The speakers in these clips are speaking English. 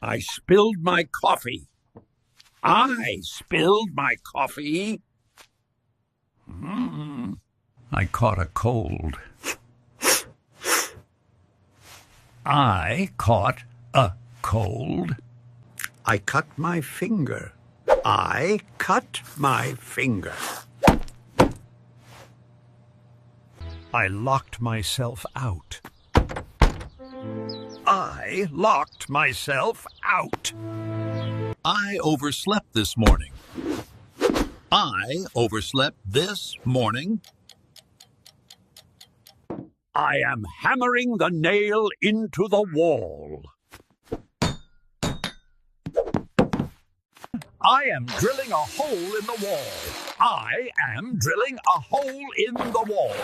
I spilled my coffee. I spilled my coffee. I caught a cold. I caught a cold. I cut my finger. I cut my finger. I locked myself out. I locked myself out. I overslept this morning. I overslept this morning. I am hammering the nail into the wall. I am drilling a hole in the wall. I am drilling a hole in the wall.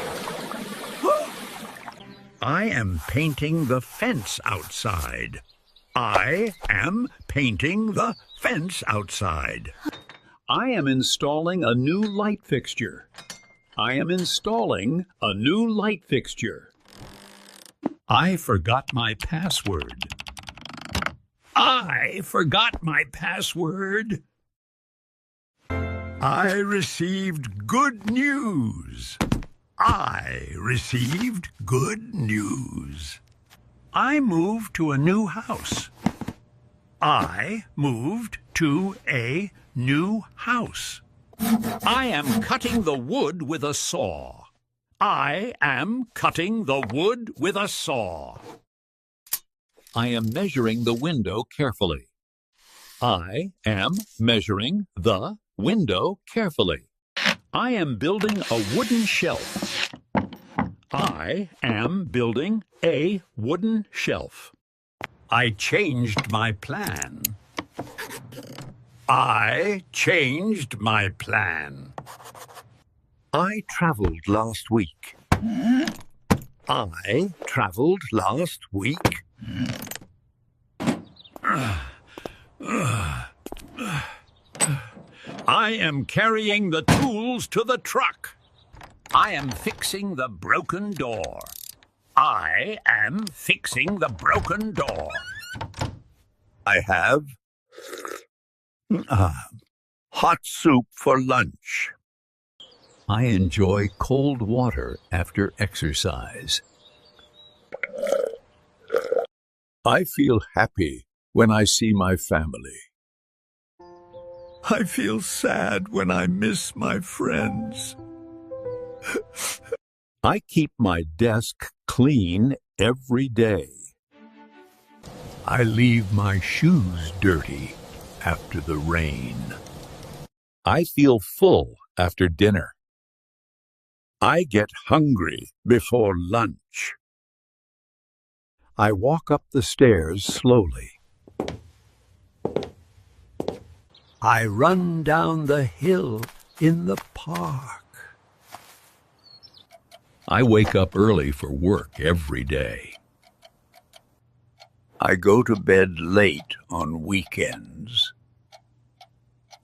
I am painting the fence outside. I am painting the fence outside. I am installing a new light fixture. I am installing a new light fixture. I forgot my password. I forgot my password. I received good news. I received good news. I moved to a new house. I moved to a new house. I am cutting the wood with a saw. I am cutting the wood with a saw. I am measuring the window carefully. I am measuring the window carefully. I am building a wooden shelf. I am building a wooden shelf. I changed my plan. I changed my plan. I traveled last week. I traveled last week. I am carrying the tools to the truck. I am fixing the broken door. I am fixing the broken door. I have hot soup for lunch. I enjoy cold water after exercise. I feel happy when I see my family. I feel sad when I miss my friends. I keep my desk clean every day. I leave my shoes dirty after the rain. I feel full after dinner. I get hungry before lunch. I walk up the stairs slowly. I run down the hill in the park. I wake up early for work every day. I go to bed late on weekends.